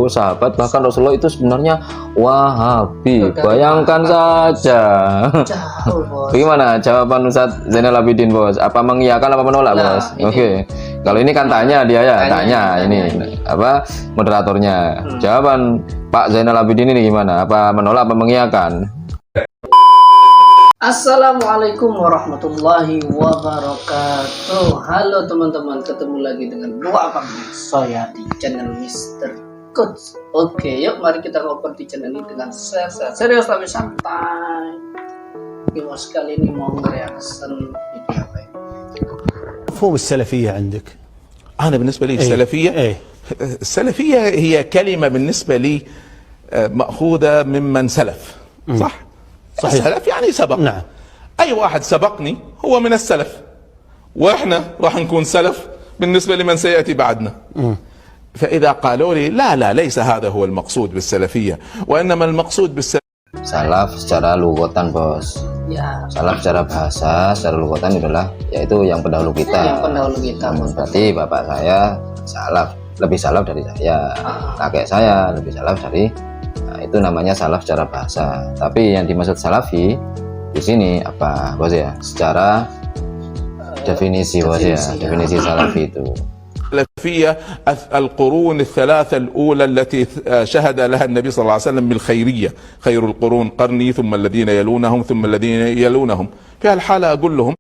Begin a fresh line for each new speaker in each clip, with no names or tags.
sahabat, bahkan Rasulullah itu sebenarnya Wahabi. Bayangkan saja.
Jauh, Bos.
Bagaimana jawaban Ustadz Zainal Abidin, Bos? Apa mengiyakan apa menolak,
Nah,
Bos? Oke. Kalau ini kan tanya dia ya, tanya ini apa moderatornya. Jawaban Pak Zainal Abidin ini gimana? Apa menolak apa mengiyakan?
Assalamualaikum warahmatullahi wabarakatuh. Halo teman-teman, ketemu lagi dengan Doa Pagi saya di channel Mr. Coach. Oke, yuk mari kita ngobrol di channel ini dengan serius tapi santai. Bos kali ini mau reaction video apa ini?
مفهوم السلفية عندك؟
أنا بالنسبة لي السلفية السلفية هي كلمة بالنسبة لي مأخوذة ممن سلف صح؟
صحيح.
السلف يعني سبق.
نعم.
أي واحد سبقني هو من السلف، وإحنا راح نكون سلف بالنسبة لمن سيأتي بعدنا. فإذا قالوا لي لا ليس هذا هو المقصود بالسلفية، وإنما المقصود
Salaf secara lughatan, Bos.
Ya,
Salaf secara bahasa, secara lughatan adalah yaitu yang pendahulu kita.
yang pendahulu kita.
Berarti bapak saya salaf, lebih salaf dari saya. Kakek saya lebih salaf dari, nah, itu namanya salaf secara bahasa. Tapi yang dimaksud salafi di sini apa, Bos ya? Secara definisi, Bos ya. Definisi salafi itu.
السلفية القرون الثلاثة الأولى التي شهد لها النبي صلى الله عليه وسلم بالخيرية. خير القرون قرني ثم الذين يلونهم ثم الذين يلونهم. في هالحالة أقول لهم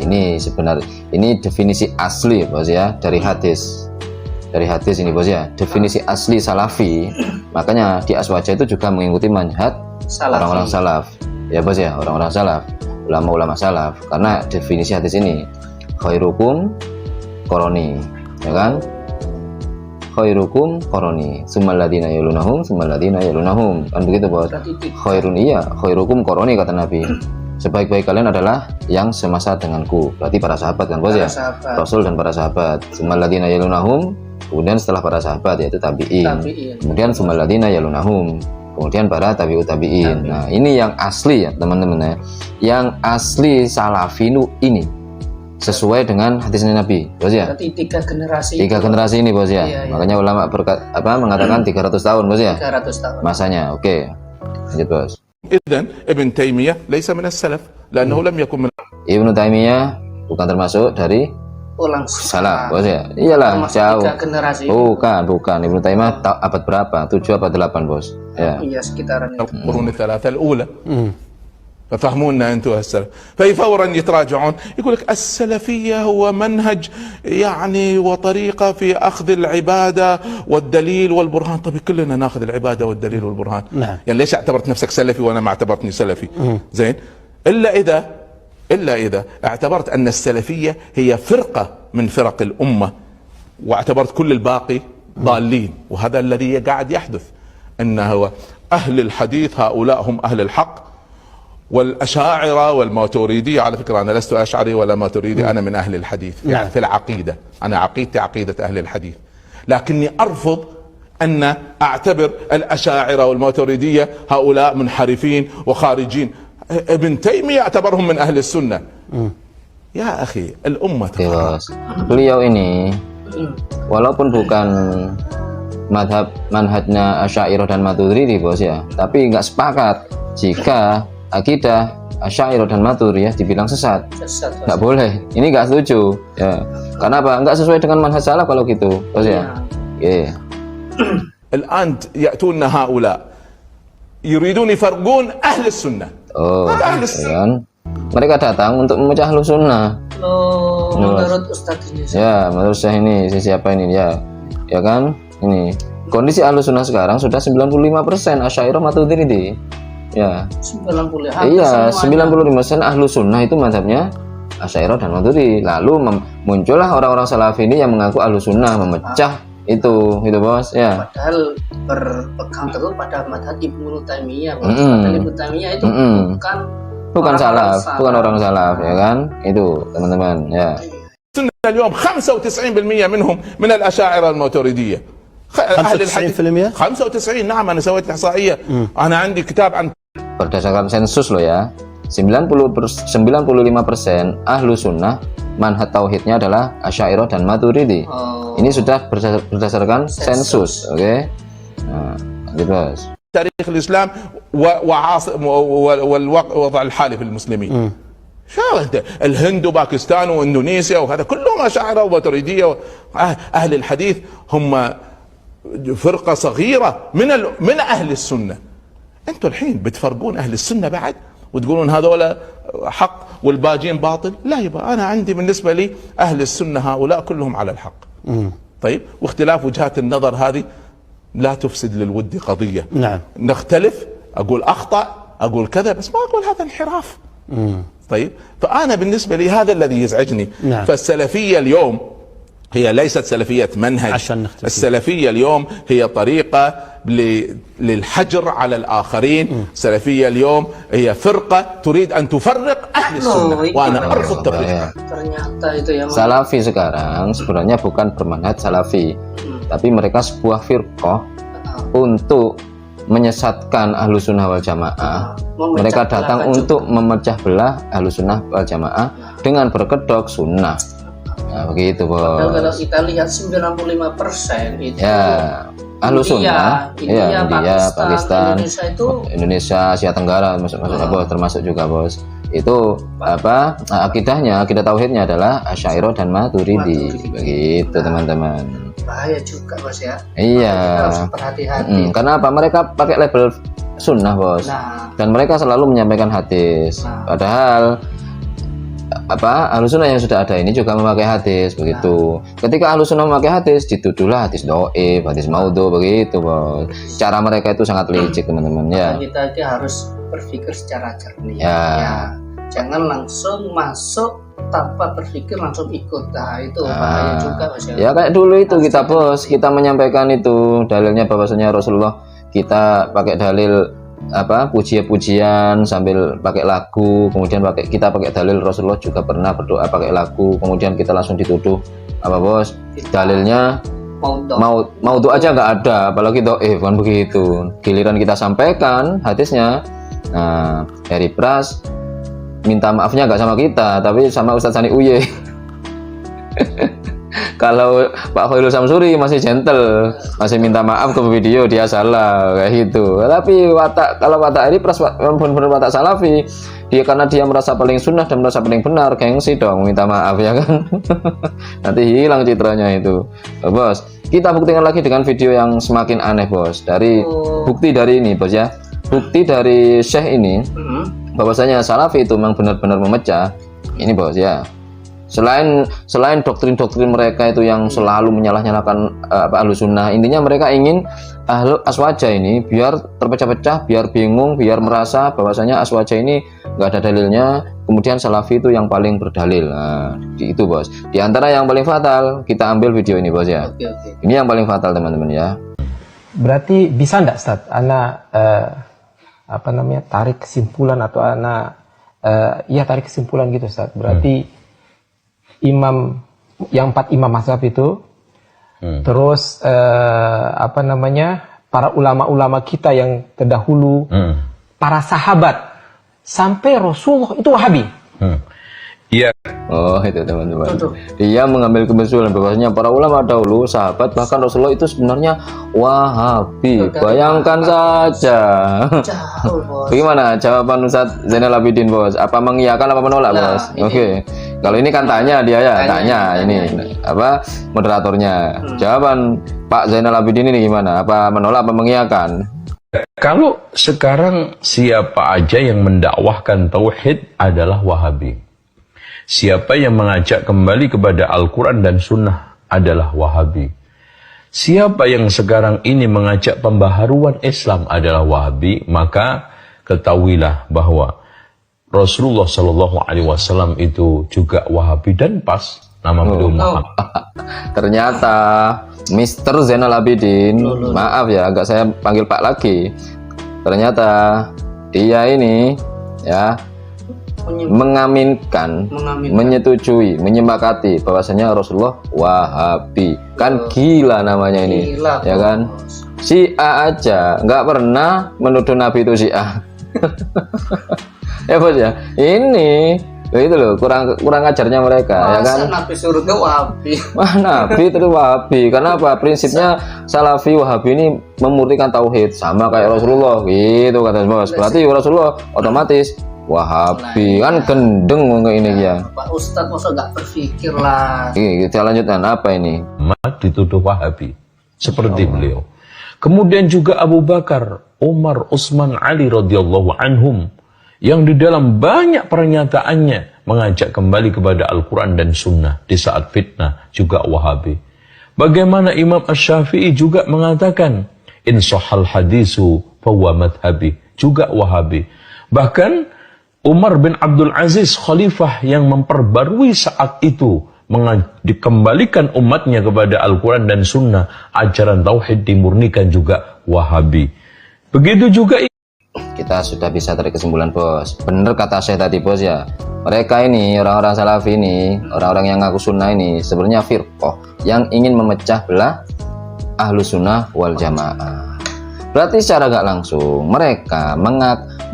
Ini sebenarnya ini definisi asli, Bos ya, dari hadis. Dari hadis ini, Bos ya. Definisi asli salafi. Makanya di Aswaja itu juga mengikuti manhaj orang-orang salaf. Ya, Bos ya, orang-orang salaf, ulama-ulama salaf. Karena definisi hadis ini khairukum koroni, ya kan? Khairukum koroni, summal ladina yalunahum, summal ladina yalunahum. Kan begitu, Bos. Khairun, iya, khairukum koroni kata Nabi. Sebaik-baik kalian adalah yang semasa denganku. Berarti para sahabat kan, Bos ya? Rasul dan para sahabat. Summal ladina yalunahum, kemudian setelah para sahabat yaitu tabi'in. Kemudian summal ladina yalunahum, kemudian para tabi'ut tabi'in. Nah, ini yang asli ya, teman-teman ya. Yang asli salafi ini sesuai dengan hadis Nabi, Bos ya.
Berarti tiga generasi.
Tiga generasi ini, Bos ya.
Iya.
Makanya ulama mengatakan 300 tahun, Bos ya.
300 tahun.
Masanya. Oke. Lanjut, Bos.
إذن ابن تيمية ليس من السلف لأنه لم يكن من
Ibnu Taimiyah bukan termasuk dari
Ulang
salaf, Bos ya. Iyalah,
termasuk
jauh.
tiga generasi.
Bukan. Ibnu Taimiyah abad berapa? 7 abad 8, Bos. Ya.
Iya, sekitaran itu.
القرون الثلاثة الأولى. ففهمونا أنتم السلف. فورا يتراجعون يقول لك السلفية هو منهج يعني وطريقة في أخذ العبادة والدليل والبرهان. طب كلنا ناخذ العبادة والدليل والبرهان.
نعم.
يعني ليش اعتبرت نفسك سلفي وأنا ما اعتبرتني سلفي؟ زين. إلا إذا اعتبرت أن السلفية هي فرقة من فرق الأمة واعتبرت كل الباقي ضالين، وهذا الذي قاعد يحدث. أنه أهل الحديث هؤلاء هم أهل الحق، والأشاعرة والماتريدية، على فكرة أنا لست أشعري ولا ماتريدي، أنا من أهل الحديث يعني في العقيدة. أنا عقيدتي عقيدة أهل الحديث، لكني أرفض أن أعتبر الأشاعرة والماتريدية هؤلاء منحرفين وخارجين. ابن تيمية اعتبرهم من أهل السنة. يا أخي الأمة
Oke, Bos. Beliau ini walaupun bukan manhajnya Asy'ariyah dan Maturidi, Bos ya, tapi nggak sepakat jika akidah Asy'ariyah dan Maturidi dibilang sesat. Nggak boleh. Ini nggak setuju. Ya. Karena apa? Nggak sesuai dengan manhaj salaf kalau gitu, Bos ya. Oke.
الآن يأتون هؤلاء يريدون يفرقون أهل السنة.
Ya kan? Mereka datang untuk memecah Ahlus Sunnah.
Menurut Ustadz ini.
Ya, menurut saya ini siapa ini ya? Ya kan? Ini kondisi Ahlus Sunnah sekarang sudah 95% Asy'ariyah Maturidi. Ya.
90.
Iya, 95% Ahlus Sunnah itu mazhabnya Asy'ariyah dan Maturidi. Lalu muncullah orang-orang Salafi ini yang mengaku Ahlus Sunnah, memecah itu Bos ya.
Padahal berpegang teguh pada madhab Ibnu Taimiyah. Padahal Ibnu Taimiyah itu bukan
salaf, bukan orang salaf, ya kan? Itu teman-teman ya.
اليوم 95% منهم من الأشاعرة الماتريدية. أهل الحديث 95%. نعم أنا سويت إحصائية. أنا عندي كتاب عن
Berdasarkan sensus loh ya, 95% Ahlu Sunnah manhaj tauhidnya adalah Asy'ariyah dan Maturidi. Ini sudah berdasarkan sensus, oke? Nah, lanjut bos.
تاريخ الإسلام والوضع الحالي في المسلمين. شو انت الهند وباكستان واندونيسيا وهذا كلهم اشاعره وماتريديه اهل الحديث هم فرقه صغيره من اهل السنه. انتم الحين بتفرقون اهل السنه بعد وتقولون هذول حق والباجين باطل؟ لا يبقى انا عندي بالنسبه لي اهل السنه هؤلاء كلهم على الحق. طيب واختلاف وجهات النظر هذه لا تفسد للود قضيه.
نعم.
نختلف، اقول اخطا، اقول كذا، بس ما اقول هذا انحراف. طيب فأنا بالنسبة لي هذا الذي يزعجني.
نعم.
فالسلفية اليوم هي ليست سلفية منهج،
عشان نختلف.
السلفية اليوم هي طريقة للحجر على الآخرين. السلفية اليوم هي فرقة تريد أن تفرق أهل السنة وأنا أرفض تفريقها.
Ternyata itu ya.
Salafi sekarang sebenarnya bukan bermanhaj salafi, tapi mereka sebuah firqah untuk menyesatkan ahlu sunnah wal jamaah. Mereka datang untuk memecah belah ahlu sunnah wal jamaah dengan berkedok sunnah. Nah, begitu
Padahal kalau
bos.
kita lihat 95% itu
Ya, ahlu sunnah,
India,
Pakistan,
Indonesia itu
Indonesia, Asia Tenggara bos, termasuk juga bos. Itu apa? Akidahnya, akidah tauhidnya adalah Asy'ariyah dan Maturidi. Begitu teman-teman.
bahaya juga bos ya.
Iya.
Kita harus berhati-hati.
Karena apa? Mereka pakai label sunnah bos.
Nah,
Dan mereka selalu menyampaikan hadis.
Nah.
Padahal apa ahlu sunnah yang sudah ada ini juga memakai hadis begitu. Ketika ahlu sunnah memakai hadis, dituduhlah hadis do'if, hadis maudhu begitu bos. Cara mereka itu sangat licik teman-teman ya.
kita harus berpikir secara jernih.
Ya.
Jangan langsung masuk tanpa berpikir langsung ikut. Nah, itu bahaya juga bos ya.
Ya kayak dulu itu kita bos, kita menyampaikan itu dalilnya bahwasanya Rasulullah, kita pakai dalil apa pujian-pujian sambil pakai lagu, kemudian kita pakai dalil Rasulullah juga pernah berdoa pakai lagu, kemudian kita langsung dituduh apa bos? Dalilnya mau doa aja nggak ada, apalagi do'if kan begitu. Giliran kita sampaikan hadisnya, nah Harry Pras minta maafnya nggak sama kita, tapi sama Ustadz Sani Uye. Kalau Pak Khairul Samsuri masih gentle, masih minta maaf ke video dia salah kayak gitu. Tapi kalau watak Harry Pras benar-benar watak salafi, karena dia merasa paling sunnah dan merasa paling benar, gengsi dong minta maaf ya kan. Nanti hilang citranya itu, bos. Kita buktikan lagi dengan video yang semakin aneh bos. Bukti dari ini bos ya, bukti dari Syekh ini bahwasanya salafi itu memang benar-benar memecah ini bos ya. Selain doktrin-doktrin mereka itu yang selalu menyalah-nyalahkan ahlu sunnah, intinya mereka ingin ahlu aswaja ini biar terpecah-pecah, biar bingung, biar merasa bahwasanya aswaja ini nggak ada dalilnya, kemudian salafi itu yang paling berdalil. Nah, itu bos. Di antara yang paling fatal, kita ambil video ini bos ya.
Oke.
Ini yang paling fatal teman-teman ya.
Berarti bisa enggak Ustaz, ana tarik kesimpulan atau ana tarik kesimpulan gitu Ustaz. Berarti imam yang 4 imam mazhab itu terus para ulama-ulama kita yang terdahulu, para sahabat sampai Rasulullah itu Wahabi.
Iya.
Oh itu teman-teman, dia mengambil kesimpulan bahwasanya para ulama dahulu, sahabat, bahkan Rasulullah itu sebenarnya Wahabi. Bayangkan saja.
Jauh, bos.
Bagaimana jawaban Ustadz Zainal Abidin bos? Apa mengiyakan apa menolak bos? Oke. Kalau ini kan tanya dia ya, tanya ini apa moderatornya. Jawaban Pak Zainal Abidin ini gimana? Apa menolak apa mengiyakan?
Kalau sekarang siapa aja yang mendakwahkan tauhid adalah Wahabi. Siapa yang mengajak kembali kepada Al-Quran dan Sunnah adalah Wahabi. Siapa yang sekarang ini mengajak pembaharuan Islam adalah Wahabi, maka ketahuilah bahwa Rasulullah Shallallahu Alaihi Wasallam itu juga Wahabi dan pas nama beliau Muhammad.
Ternyata Mr. Zainal Abidin, maaf ya, agak saya panggil Pak lagi. Ternyata dia ini ya mengaminkan, menyetujui, menyepakati bahwasanya Rasulullah Wahabi. Kan gila namanya ini,
Gila,
ya kan? Syiah aja nggak pernah menuduh Nabi itu Syiah. Ya bos ya, ini Loh, itu loh kurang ajarnya mereka, ya kan?
Masa Nabi surga Wahabi?
Wah, Nabi terus Wahabi. Karena apa? Prinsipnya Salafi Wahabi ini memurnikan tauhid sama kayak Rasulullah gitu kata Bos. Berarti Rasulullah otomatis Wahabi. Kan gendeng kayak ini ya.
Pak Ustadz masa nggak berpikir lah.
Kita lanjutkan apa ini?
Dituduh Wahabi seperti beliau. Kemudian juga Abu Bakar, Umar, Utsman, Ali radhiyallahu anhum yang di dalam banyak pernyataannya mengajak kembali kepada Al-Quran dan Sunnah di saat fitnah juga Wahabi. Bagaimana Imam Asy-Syafi'i juga mengatakan in sahal hadisu fahuwa madhabi, juga Wahabi. Bahkan Umar bin Abdul Aziz khalifah yang memperbarui saat itu dikembalikan umatnya kepada Al-Quran dan Sunnah, ajaran tauhid dimurnikan juga Wahabi. Begitu juga
kita sudah bisa tarik kesimpulan Bos. Bener kata saya tadi Bos ya. Mereka ini orang-orang Salafi ini, orang-orang yang ngaku sunnah ini sebenarnya firqah yang ingin memecah belah ahlu sunnah wal jamaah. Berarti secara gak langsung mereka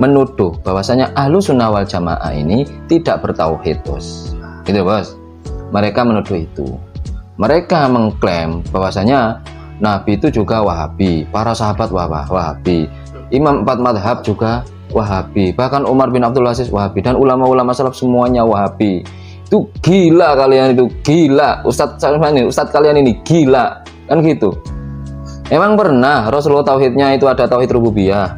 menuduh bahwasanya ahlu sunnah wal jamaah ini tidak bertauhid Bos. Gitu Bos. Mereka menuduh itu. Mereka mengklaim bahwasanya Nabi itu juga Wahabi, para sahabat Wahabi, Imam 4 madhab juga Wahabi, bahkan Umar bin Abdul Aziz Wahabi, dan ulama-ulama salaf semuanya Wahabi. Itu gila kalian, itu gila. Ustadz kalian ini gila, kan gitu. Emang pernah Rasulullah tauhidnya itu ada tauhid rububiyah,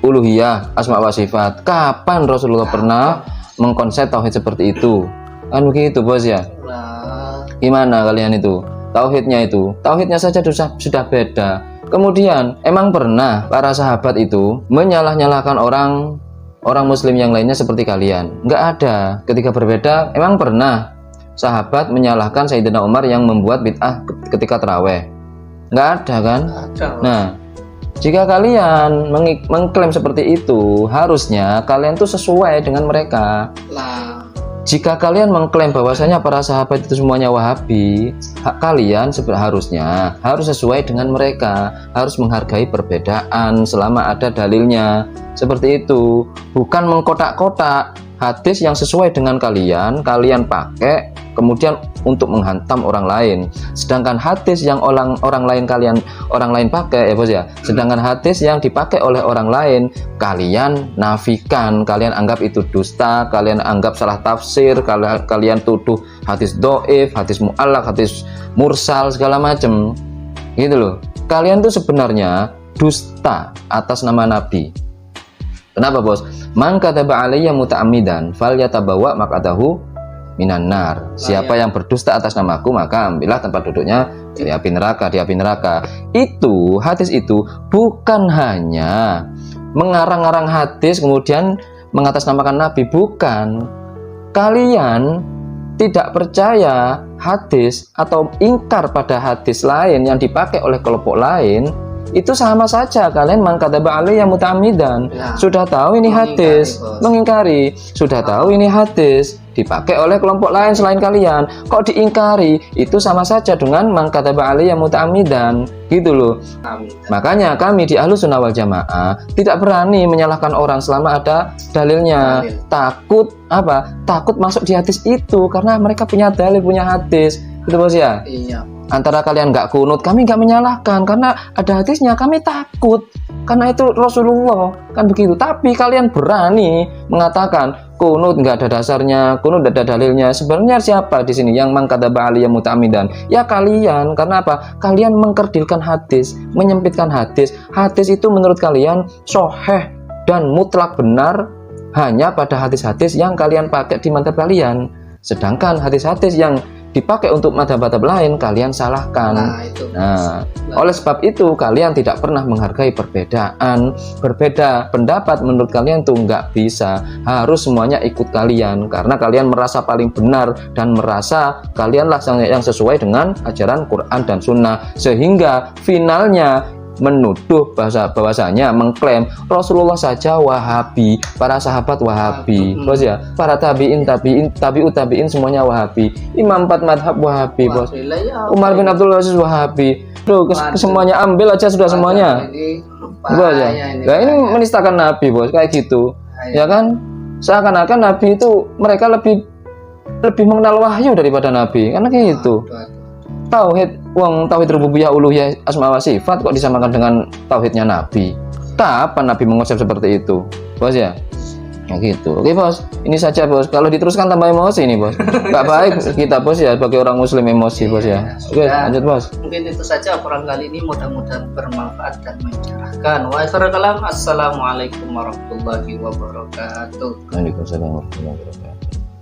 uluhiyah, asma wa sifat? Kapan Rasulullah pernah mengkonsep tauhid seperti itu? Kan begitu Bos ya. Gimana kalian itu? Tauhidnya saja sudah beda. Kemudian, emang pernah para sahabat itu menyalah-nyalahkan orang muslim yang lainnya seperti kalian? Nggak ada. Ketika berbeda, emang pernah sahabat menyalahkan Sayyidina Umar yang membuat bid'ah ketika taraweh? Nggak ada kan? Nah, jika kalian mengklaim seperti itu, harusnya kalian tuh sesuai dengan mereka. Jika kalian mengklaim bahwasanya para sahabat itu semuanya Wahabi, kalian harusnya harus sesuai dengan mereka, harus menghargai perbedaan selama ada dalilnya. Seperti itu, bukan mengkotak-kotak hadis yang sesuai dengan kalian pakai kemudian untuk menghantam orang lain. Sedangkan hadis yang orang lain pakai ya Bos ya. Sedangkan hadis yang dipakai oleh orang lain kalian nafikan, kalian anggap itu dusta, kalian anggap salah tafsir, kalian tuduh hadis dhaif, hadis mu'allaq, hadis mursal segala macam. Gitu loh. Kalian tuh sebenarnya dusta atas nama Nabi. Kenapa Bos? Man kadzaba alayya muta'ammidan falyatabawa maq'adahu minan nar. Siapa yang berdusta atas namaku maka ambillah tempat duduknya di api neraka. Itu hadis itu bukan hanya mengarang-arang hadis kemudian mengatasnamakan Nabi, bukan. Kalian tidak percaya hadis atau ingkar pada hadis lain yang dipakai oleh kelompok lain, itu sama saja kalian mangkadzaba alayya muta'ammidan. Sudah tahu ini hadis, mengingkari. Sudah tahu ini hadis dipakai oleh kelompok lain selain kalian, kok diingkari? Itu sama saja dengan mangkadzaba alayya muta'ammidan. Gitu loh. Makanya kami di Ahlus Sunnah wal Jamaah tidak berani menyalahkan orang selama ada dalilnya. Takut apa? Takut masuk di hadis itu karena mereka punya dalil, punya hadis. Gitu Bos ya? Iya. Antara kalian nggak kunut, kami nggak menyalahkan karena ada hadisnya, kami takut karena itu Rasulullah, kan begitu. Tapi kalian berani mengatakan kunut nggak ada dasarnya, kunut nggak ada dalilnya. Sebenarnya siapa di sini yang mangkadzaba alayya muta'ammidan? Ya kalian. Karena apa? Kalian mengkerdilkan hadis, menyempitkan hadis. Hadis itu menurut kalian sahih dan mutlak benar hanya pada hadis-hadis yang kalian pakai di madzhab kalian. Sedangkan hadis-hadis yang dipakai untuk madhab-madhab lain kalian salahkan. Oleh sebab itu kalian tidak pernah menghargai perbedaan. Berbeda pendapat menurut kalian tuh nggak bisa, harus semuanya ikut kalian karena kalian merasa paling benar dan merasa kalianlah yang sesuai dengan ajaran Quran dan Sunnah, sehingga finalnya menuduh bahwasanya mengklaim Rasulullah saja Wahabi, para sahabat Wahabi, Bos ya, para tabi'ut tabi'in semuanya Wahabi, Imam 4 madhab Wahabi, Bos, Umar bin Abdul Aziz Wahabi. Tuh semuanya ambil aja sudah semuanya. Bos ya. Nah, ini menistakan Nabi Bos, kayak gitu. Ya kan? seakan-akan Nabi itu mereka lebih mengenal wahyu daripada Nabi, karena gitu. Tauhid rububiyah uluhiyah asma wa sifat kok disamakan dengan tauhidnya Nabi. Kapan Nabi mengonsep seperti itu, bos ya? Nah, gitu. Oke bos, ini saja bos. Kalau diteruskan tambah emosi nih bos. Gak baik kita bos ya, sebagai orang muslim emosi bos ya. Oke, lanjut bos.
Mungkin itu saja obrolan kali ini, mudah-mudahan bermanfaat dan mencerahkan. Wa akhiru kalam, assalamualaikum warahmatullahi wabarakatuh.
Waalaikumsalam warahmatullahi wabarakatuh.